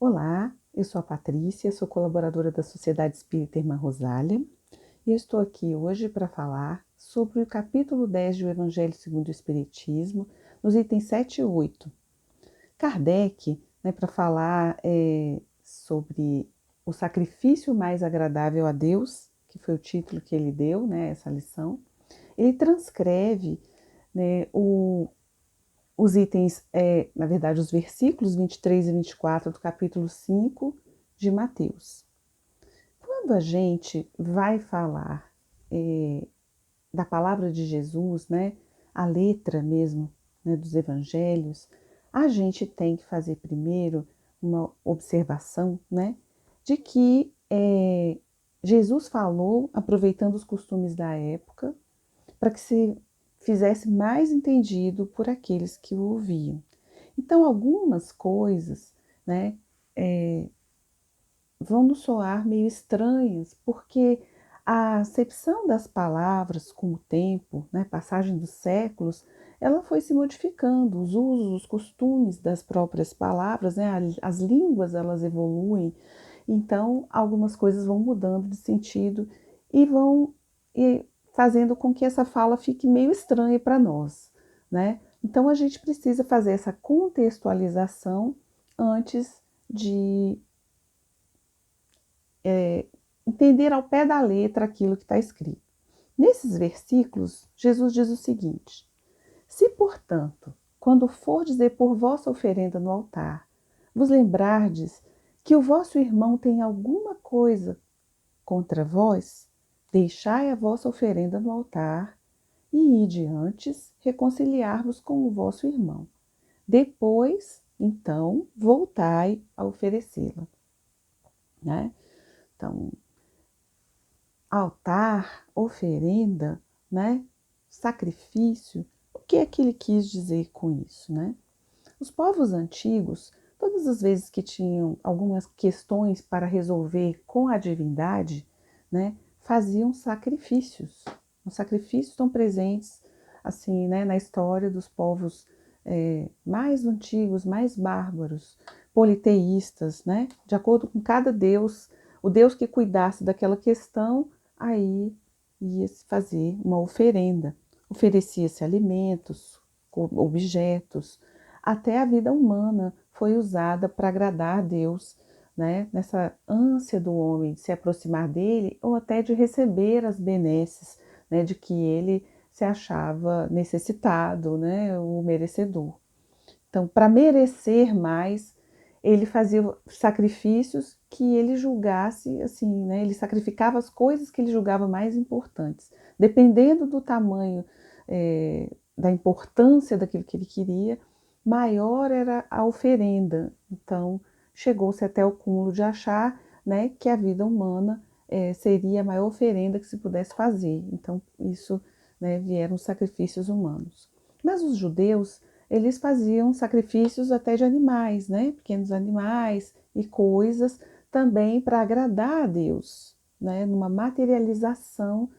Olá, eu sou a Patrícia, sou colaboradora da Sociedade Espírita Irmã Rosália e eu estou aqui hoje para falar sobre o capítulo 10 do Evangelho segundo o Espiritismo, nos itens 7 e 8. Kardec, para falar sobre o sacrifício mais agradável a Deus, que foi o título que ele deu, essa lição, ele transcreve, os itens, na verdade, os versículos 23 e 24 do capítulo 5 de Mateus. Quando a gente vai falar da palavra de Jesus, a letra mesmo, dos evangelhos, a gente tem que fazer primeiro uma observação, de que Jesus falou aproveitando os costumes da época para que se fizesse mais entendido por aqueles que o ouviam. Então, algumas coisas, vão nos soar meio estranhas, porque a acepção das palavras com o tempo, passagem dos séculos, ela foi se modificando, os usos, os costumes das próprias palavras, as línguas elas evoluem, então algumas coisas vão mudando de sentido e vão fazendo com que essa fala fique meio estranha para nós, Então a gente precisa fazer essa contextualização antes de entender ao pé da letra aquilo que está escrito. Nesses versículos, Jesus diz o seguinte: se, portanto, quando fordes depor vossa oferenda no altar, vos lembrardes que o vosso irmão tem alguma coisa contra vós, deixai a vossa oferenda no altar e ide antes reconciliar-vos com o vosso irmão. Depois, então, voltai a oferecê-la. Então, altar, oferenda, sacrifício, o que é que ele quis dizer com isso, Os povos antigos, todas as vezes que tinham algumas questões para resolver com a divindade, faziam sacrifícios. Os sacrifícios estão presentes assim, na história dos povos mais antigos, mais bárbaros, politeístas, de acordo com cada deus, o deus que cuidasse daquela questão, aí ia-se fazer uma oferenda. Oferecia-se alimentos, objetos, até a vida humana foi usada para agradar a Deus, nessa ânsia do homem de se aproximar dele ou até de receber as benesses, de que ele se achava necessitado, o merecedor. Então, para merecer mais, ele fazia sacrifícios que ele julgasse, assim, ele sacrificava as coisas que ele julgava mais importantes. Dependendo do tamanho, da importância daquilo que ele queria, maior era a oferenda. Então, chegou-se até o cúmulo de achar, que a vida humana seria a maior oferenda que se pudesse fazer. Então, isso, vieram os sacrifícios humanos. Mas os judeus, eles faziam sacrifícios até de animais, pequenos animais e coisas, também para agradar a Deus, numa materialização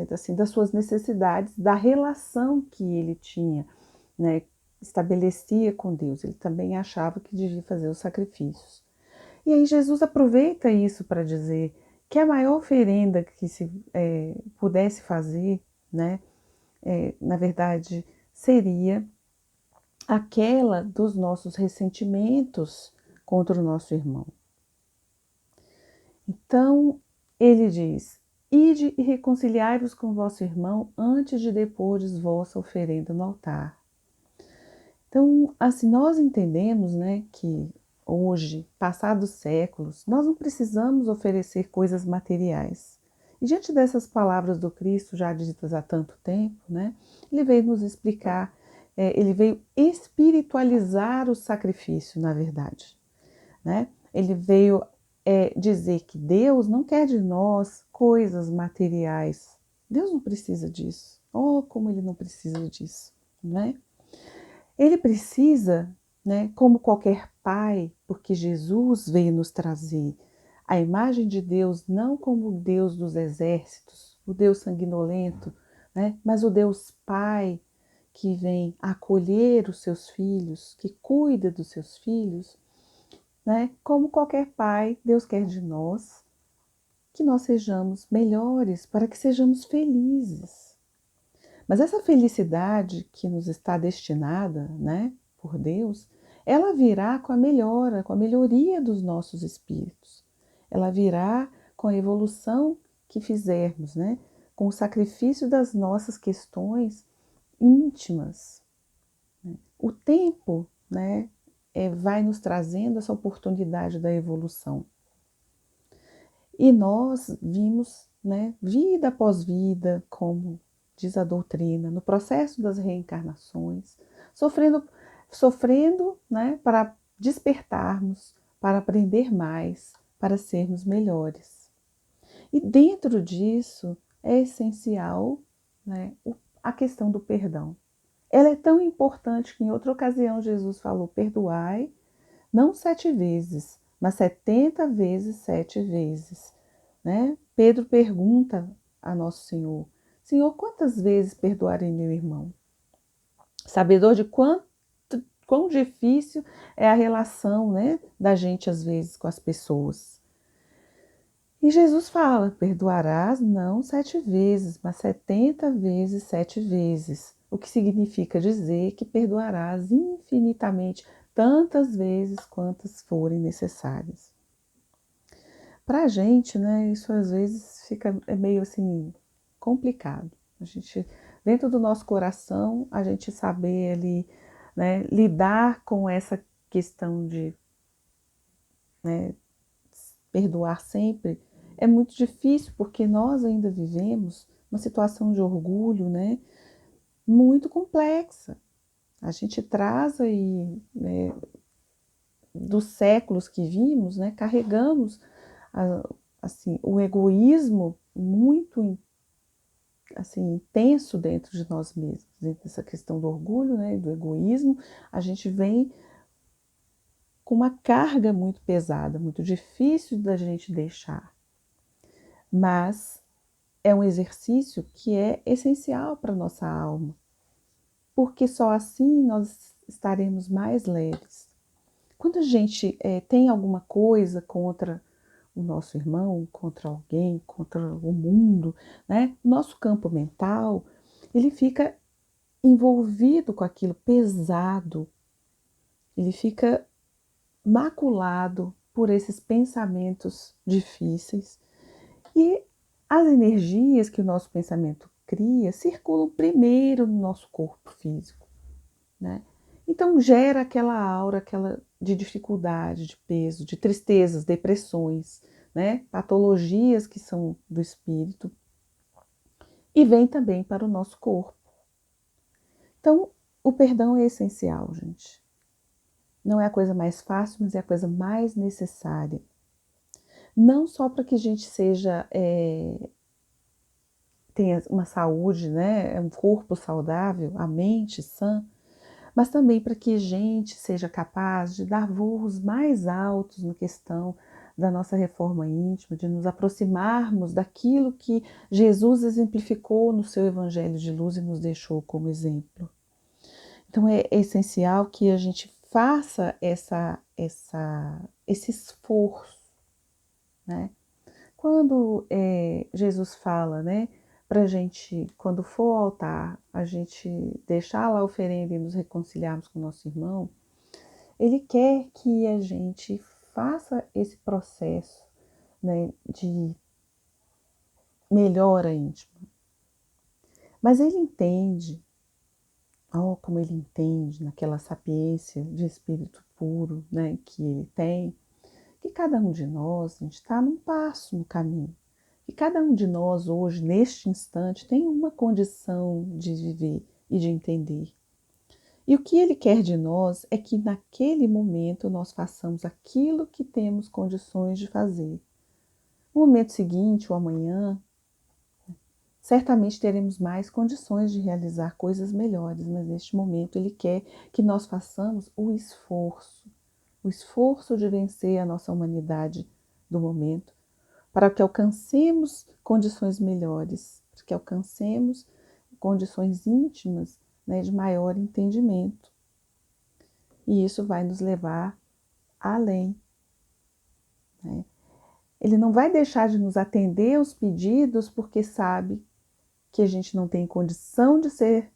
assim, das suas necessidades, da relação que ele tinha, estabelecia com Deus. Ele também achava que devia fazer os sacrifícios. E aí Jesus aproveita isso para dizer que a maior oferenda que se pudesse fazer, na verdade, seria aquela dos nossos ressentimentos contra o nosso irmão. Então, ele diz: ide e reconciliai-vos com vosso irmão antes de depordes vossa oferenda no altar. Então, assim, nós entendemos, que hoje, passados séculos, nós não precisamos oferecer coisas materiais. E diante dessas palavras do Cristo, já ditas há tanto tempo, ele veio nos explicar, ele veio espiritualizar o sacrifício, na verdade. Ele veio dizer que Deus não quer de nós coisas materiais. Deus não precisa disso. Oh, como ele não precisa disso, Ele precisa, como qualquer pai, porque Jesus veio nos trazer a imagem de Deus, não como o Deus dos exércitos, o Deus sanguinolento, mas o Deus Pai, que vem acolher os seus filhos, que cuida dos seus filhos. né? Como qualquer pai, Deus quer de nós que nós sejamos melhores, para que sejamos felizes. Mas essa felicidade que nos está destinada, né, por Deus, ela virá com a melhora, com a melhoria dos nossos espíritos. Ela virá com a evolução que fizermos, né, com o sacrifício das nossas questões íntimas. O tempo, né, vai nos trazendo essa oportunidade da evolução. E nós vimos, né, vida após vida, como diz a doutrina, no processo das reencarnações, sofrendo, né, para despertarmos, para aprender mais, para sermos melhores. E dentro disso é essencial, né, a questão do perdão. Ela é tão importante que em outra ocasião Jesus falou: perdoai, não 7 vezes, mas 70 vezes 7 vezes. Né? Pedro pergunta a Nosso Senhor: Senhor, quantas vezes perdoarei meu irmão? Sabedor de quão difícil é a relação, né, da gente às vezes com as pessoas. E Jesus fala: perdoarás não 7 vezes, mas 70 vezes 7 vezes. O que significa dizer que perdoarás infinitamente, tantas vezes quantas forem necessárias. Para a gente, né, isso às vezes fica meio assim complicado. A gente, dentro do nosso coração, a gente saber ali, né, lidar com essa questão de, né, perdoar sempre é muito difícil, porque nós ainda vivemos uma situação de orgulho, né, muito complexa. A gente traz aí, né, dos séculos que vimos, né, carregamos assim, o egoísmo muito assim, intenso dentro de nós mesmos, dentro dessa questão do orgulho, né, do egoísmo, a gente vem com uma carga muito pesada, muito difícil da gente deixar. Mas é um exercício que é essencial para a nossa alma, porque só assim nós estaremos mais leves. Quando a gente tem alguma coisa contra o nosso irmão, contra alguém, contra o mundo, né? Nosso campo mental, ele fica envolvido com aquilo pesado, ele fica maculado por esses pensamentos difíceis e as energias que o nosso pensamento cria circulam primeiro no nosso corpo físico, né? Então gera aquela aura, aquela de dificuldade, de peso, de tristezas, depressões, né? Patologias que são do espírito e vem também para o nosso corpo. Então, o perdão é essencial, gente. Não é a coisa mais fácil, mas é a coisa mais necessária. Não só para que a gente tenha uma saúde, né? Um corpo saudável, a mente sã, mas também para que a gente seja capaz de dar voos mais altos na questão da nossa reforma íntima, de nos aproximarmos daquilo que Jesus exemplificou no seu Evangelho de Luz e nos deixou como exemplo. Então é essencial que a gente faça esse esforço, né? Quando Jesus fala, né, para a gente, quando for ao altar, a gente deixar lá a oferenda e nos reconciliarmos com o nosso irmão, ele quer que a gente faça esse processo, né, de melhora íntima. Mas ele entende, como ele entende, naquela sapiência de espírito puro, né, que ele tem, que cada um de nós, a gente está num passo no caminho. E cada um de nós hoje, neste instante, tem uma condição de viver e de entender. E o que ele quer de nós é que naquele momento nós façamos aquilo que temos condições de fazer. No momento seguinte, ou amanhã, certamente teremos mais condições de realizar coisas melhores, mas neste momento ele quer que nós façamos o esforço de vencer a nossa humanidade do momento, para que alcancemos condições melhores, para que alcancemos condições íntimas, né, de maior entendimento. E isso vai nos levar além, né? Ele não vai deixar de nos atender aos pedidos porque sabe que a gente não tem condição de ser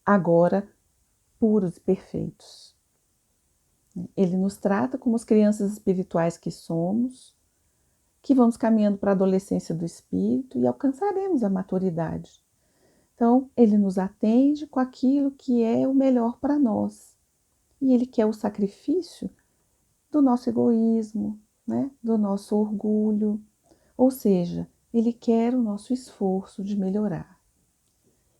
agora puros e perfeitos. Ele nos trata como as crianças espirituais que somos, que vamos caminhando para a adolescência do espírito e alcançaremos a maturidade. Então, ele nos atende com aquilo que é o melhor para nós. E ele quer o sacrifício do nosso egoísmo, né? Do nosso orgulho. Ou seja, ele quer o nosso esforço de melhorar.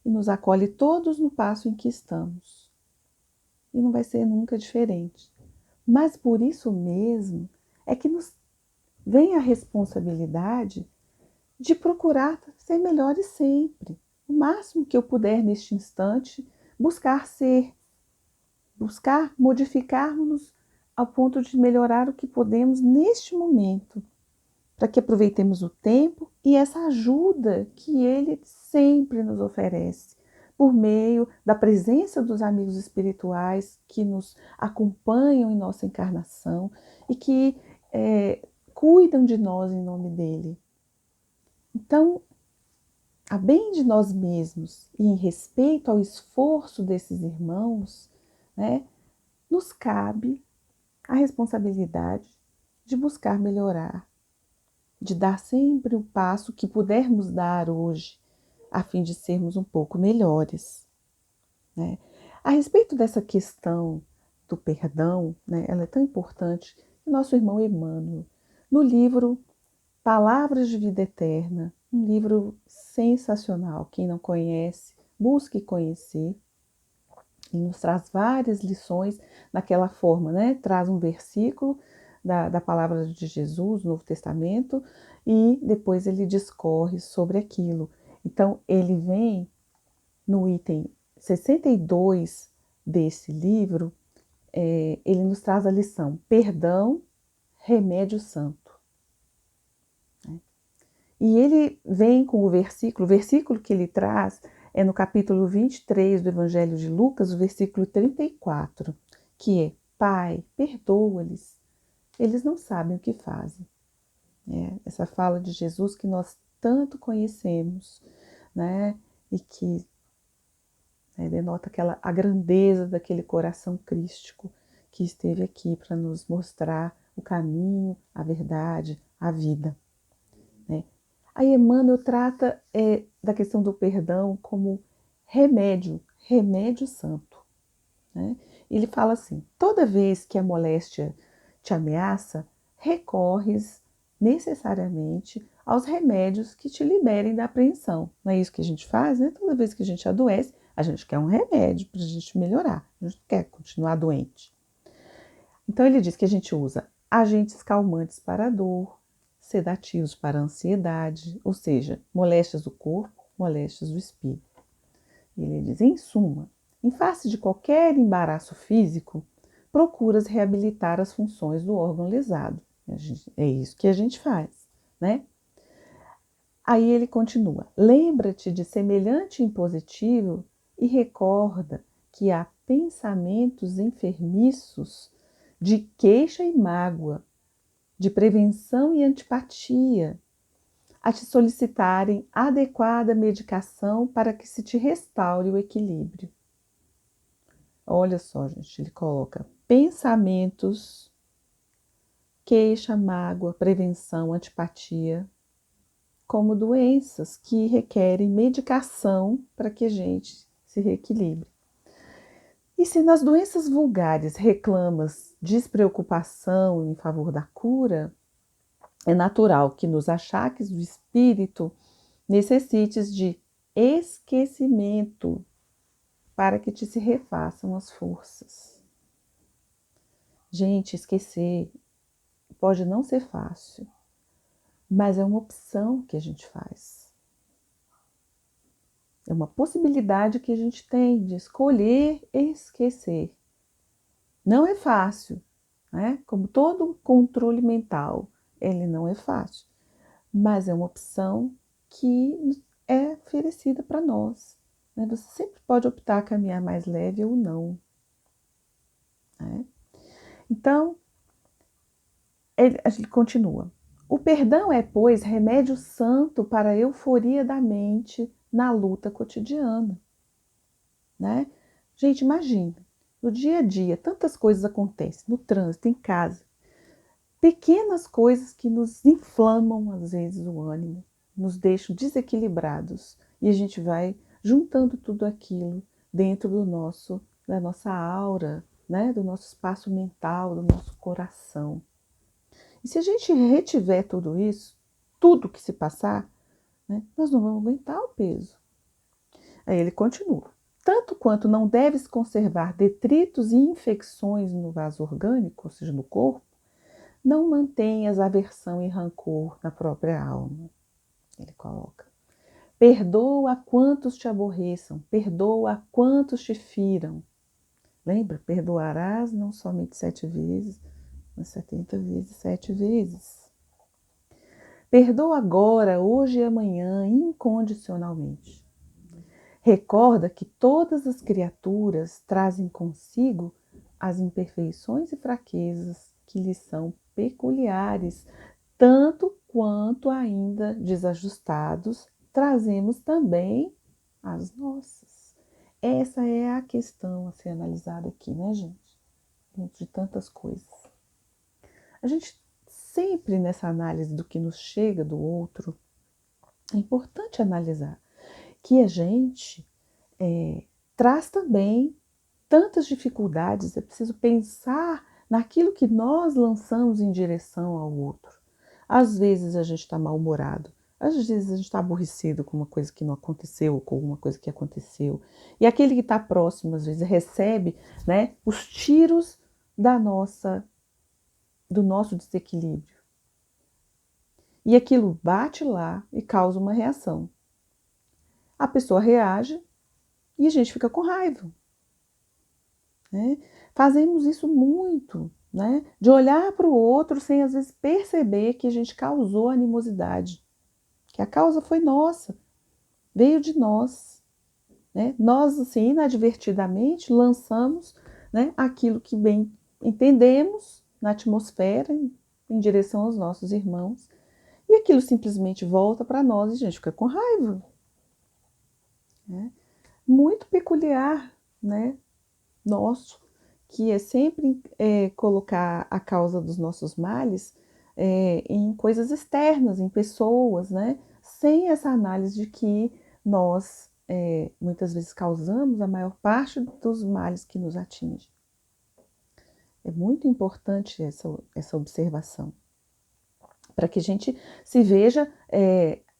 E nos acolhe todos no passo em que estamos. E não vai ser nunca diferente. Mas por isso mesmo é que nos vem a responsabilidade de procurar ser melhores sempre. O máximo que eu puder neste instante, buscar modificarmos-nos ao ponto de melhorar o que podemos neste momento, para que aproveitemos o tempo e essa ajuda que ele sempre nos oferece, por meio da presença dos amigos espirituais que nos acompanham em nossa encarnação e que cuidam de nós em nome dele. Então, a bem de nós mesmos e em respeito ao esforço desses irmãos, né, nos cabe a responsabilidade de buscar melhorar, de dar sempre o passo que pudermos dar hoje, a fim de sermos um pouco melhores, né? A respeito dessa questão do perdão, né, ela é tão importante que nosso irmão Emmanuel, no livro Palavras de Vida Eterna, um livro sensacional. Quem não conhece, busque conhecer. E nos traz várias lições naquela forma, né? Traz um versículo da palavra de Jesus, Novo Testamento, e depois ele discorre sobre aquilo. Então, ele vem no item 62 desse livro, ele nos traz a lição: perdão, remédio santo. E ele vem com o versículo que ele traz é no capítulo 23 do Evangelho de Lucas, o versículo 34, que é: Pai, perdoa-lhes, eles não sabem o que fazem. Essa fala de Jesus que nós tanto conhecemos, né? E que denota a grandeza daquele coração crístico que esteve aqui para nos mostrar o caminho, a verdade, a vida. Aí Emmanuel trata da questão do perdão como remédio santo. Né? Ele fala assim: toda vez que a moléstia te ameaça, recorres necessariamente aos remédios que te liberem da apreensão. Não é isso que a gente faz, né? Toda vez que a gente adoece, a gente quer um remédio para a gente melhorar, a gente não quer continuar doente. Então ele diz que a gente usa agentes calmantes para a dor, sedativos para a ansiedade, ou seja, moléstias do corpo, moléstias do espírito. Ele diz: em suma, em face de qualquer embaraço físico, procuras reabilitar as funções do órgão lesado. É isso que a gente faz, né? Aí ele continua: lembra-te de semelhante impositivo e recorda que há pensamentos enfermiços de queixa e mágoa, de prevenção e antipatia, a te solicitarem adequada medicação para que se te restaure o equilíbrio. Olha só, gente, ele coloca pensamentos, queixa, mágoa, prevenção, antipatia, como doenças que requerem medicação para que a gente se reequilibre. E se nas doenças vulgares reclamas despreocupação em favor da cura, é natural que nos achaques do espírito necessites de esquecimento para que te se refaçam as forças. Gente, esquecer pode não ser fácil, mas é uma opção que a gente faz. É uma possibilidade que a gente tem de escolher esquecer. Não é fácil, né? Como todo controle mental, ele não é fácil, mas é uma opção que é oferecida para nós. Né? Você sempre pode optar a caminhar mais leve ou não. Né? Então, Ele continua. O perdão é, pois, remédio santo para a euforia da mente na luta cotidiana, né? Gente, imagina, no dia a dia, tantas coisas acontecem, no trânsito, em casa, pequenas coisas que nos inflamam, às vezes, o ânimo, nos deixam desequilibrados, e a gente vai juntando tudo aquilo dentro da nossa aura, né? Do nosso espaço mental, do nosso coração. E se a gente retiver tudo isso, tudo que se passar, né, nós não vamos aguentar o peso. Aí ele continua. Tanto quanto não deve-se conservar detritos e infecções no vaso orgânico, ou seja, no corpo, não mantenhas aversão e rancor na própria alma. Ele coloca. Perdoa a quantos te aborreçam, perdoa a quantos te firam. Lembra? Perdoarás não somente 7 vezes, mas 70 vezes, 7 vezes. Perdoa agora, hoje e amanhã, incondicionalmente. Recorda que todas as criaturas trazem consigo as imperfeições e fraquezas que lhes são peculiares, tanto quanto ainda desajustados, trazemos também as nossas. Essa é a questão a ser analisada aqui, né, gente? Dentro de tantas coisas. A gente sempre nessa análise do que nos chega do outro, é importante analisar que a gente traz também tantas dificuldades, é preciso pensar naquilo que nós lançamos em direção ao outro. Às vezes a gente está mal-humorado, às vezes a gente está aborrecido com uma coisa que não aconteceu, ou com alguma coisa que aconteceu. E aquele que está próximo, às vezes, recebe, né, os tiros do nosso desequilíbrio. E aquilo bate lá e causa uma reação. A pessoa reage e a gente fica com raiva. Né? Fazemos isso muito, né? De olhar para o outro sem às vezes perceber que a gente causou animosidade, que a causa foi nossa, veio de nós. Né? Nós, assim, inadvertidamente, lançamos, né, aquilo que bem entendemos na atmosfera em direção aos nossos irmãos, e aquilo simplesmente volta para nós e a gente fica com raiva. Né? Muito peculiar, né? Nosso, que é sempre colocar a causa dos nossos males em coisas externas, em pessoas, né? Sem essa análise de que nós muitas vezes causamos a maior parte dos males que nos atingem. É muito importante essa observação, para que a gente se veja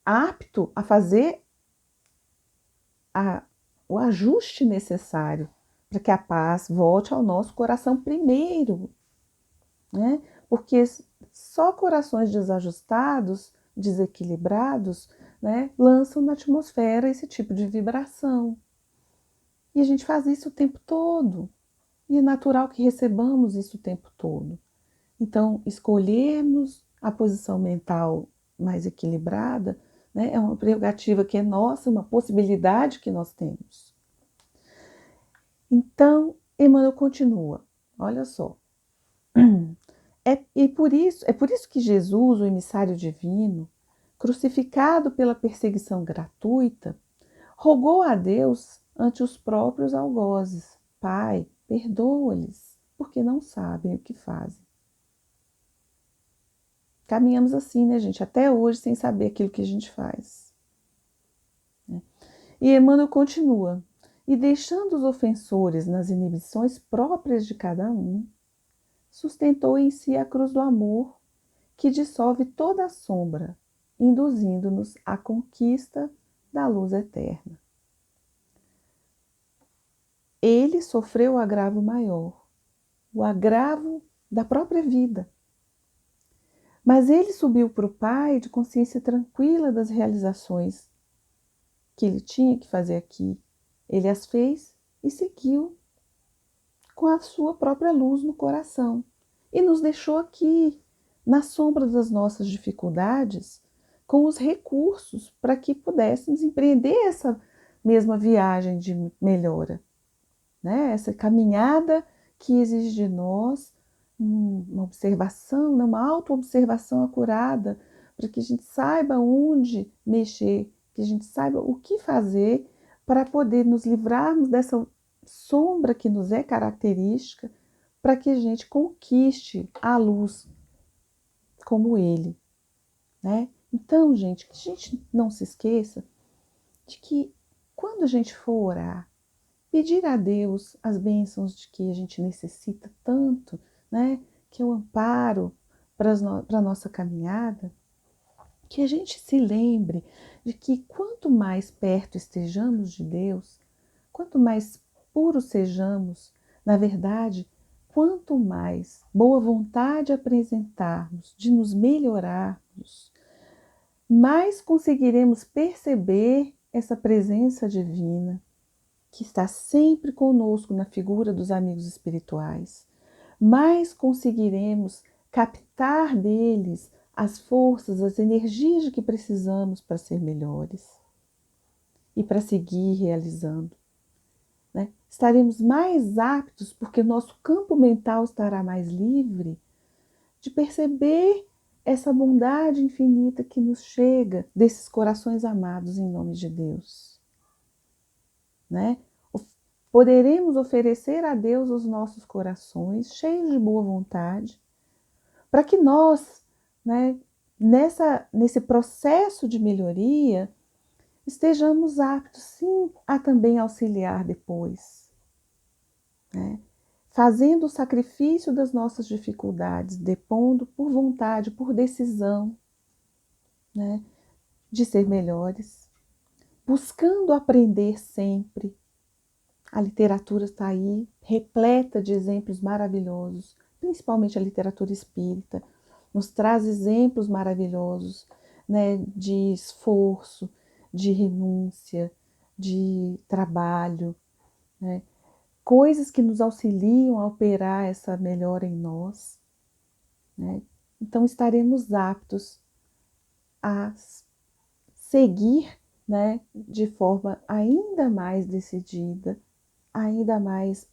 apto a fazer o ajuste necessário para que a paz volte ao nosso coração primeiro, né? Porque só corações desajustados, desequilibrados, né, lançam na atmosfera esse tipo de vibração. E a gente faz isso o tempo todo. E é natural que recebamos isso o tempo todo. Então, escolhermos a posição mental mais equilibrada, né, é uma prerrogativa que é nossa, uma possibilidade que nós temos. Então, Emmanuel continua, olha só. É por isso que Jesus, o emissário divino, crucificado pela perseguição gratuita, rogou a Deus ante os próprios algozes: Pai, perdoa-lhes, porque não sabem o que fazem. Caminhamos assim, né, gente, até hoje sem saber aquilo que a gente faz. E Emmanuel continua: e deixando os ofensores nas inibições próprias de cada um, sustentou em si a cruz do amor, que dissolve toda a sombra, induzindo-nos à conquista da luz eterna. Ele sofreu o agravo maior, o agravo da própria vida. Mas ele subiu para o Pai de consciência tranquila das realizações que ele tinha que fazer aqui. Ele as fez e seguiu com a sua própria luz no coração. E nos deixou aqui, na sombra das nossas dificuldades, com os recursos para que pudéssemos empreender essa mesma viagem de melhora, né? Essa caminhada que exige de nós uma observação, né, uma autoobservação acurada, para que a gente saiba onde mexer, que a gente saiba o que fazer para poder nos livrarmos dessa sombra que nos é característica, para que a gente conquiste a luz como ele, né? Então, gente, que a gente não se esqueça de que quando a gente for orar, pedir a Deus as bênçãos de que a gente necessita tanto, né? Que é o amparo para a nossa caminhada, que a gente se lembre de que quanto mais perto estejamos de Deus, quanto mais puros sejamos, na verdade, quanto mais boa vontade apresentarmos de nos melhorarmos, mais conseguiremos perceber essa presença divina que está sempre conosco na figura dos amigos espirituais, mais conseguiremos captar deles as forças, as energias de que precisamos para ser melhores e para seguir realizando, né? Estaremos mais aptos, porque nosso campo mental estará mais livre de perceber essa bondade infinita que nos chega desses corações amados em nome de Deus, né? Poderemos oferecer a Deus os nossos corações cheios de boa vontade, para que nós, né, nesse processo de melhoria, estejamos aptos, sim, a também auxiliar depois, né? Fazendo o sacrifício das nossas dificuldades, depondo por vontade, por decisão, né, de ser melhores, buscando aprender sempre. A literatura está aí, repleta de exemplos maravilhosos, principalmente a literatura espírita, nos traz exemplos maravilhosos, né, de esforço, de renúncia, de trabalho, né, coisas que nos auxiliam a operar essa melhora em nós, né? Então estaremos aptos a seguir, né, de forma ainda mais decidida, ainda mais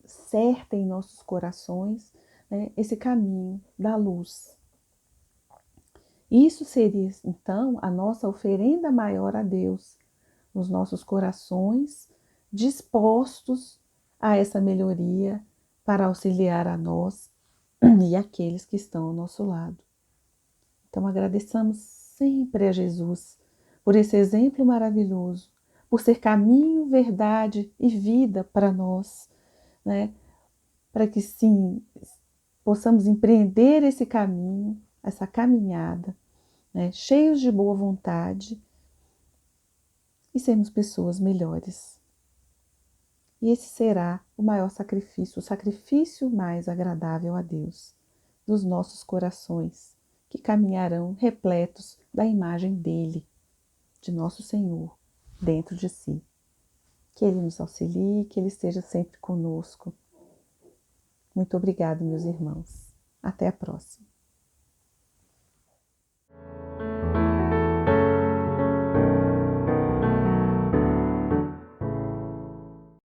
certa em nossos corações, né, esse caminho da luz. Isso seria, então, a nossa oferenda maior a Deus, nos nossos corações, dispostos a essa melhoria para auxiliar a nós e aqueles que estão ao nosso lado. Então, agradeçamos sempre a Jesus por esse exemplo maravilhoso, por ser caminho, verdade e vida para nós, né? Para que sim, possamos empreender esse caminho, essa caminhada, né? Cheios de boa vontade e sermos pessoas melhores. E esse será o maior sacrifício, o sacrifício mais agradável a Deus, dos nossos corações, que caminharão repletos da imagem dele, de nosso Senhor, dentro de si. Que ele nos auxilie, que ele esteja sempre conosco. Muito obrigada, meus irmãos. Até a próxima.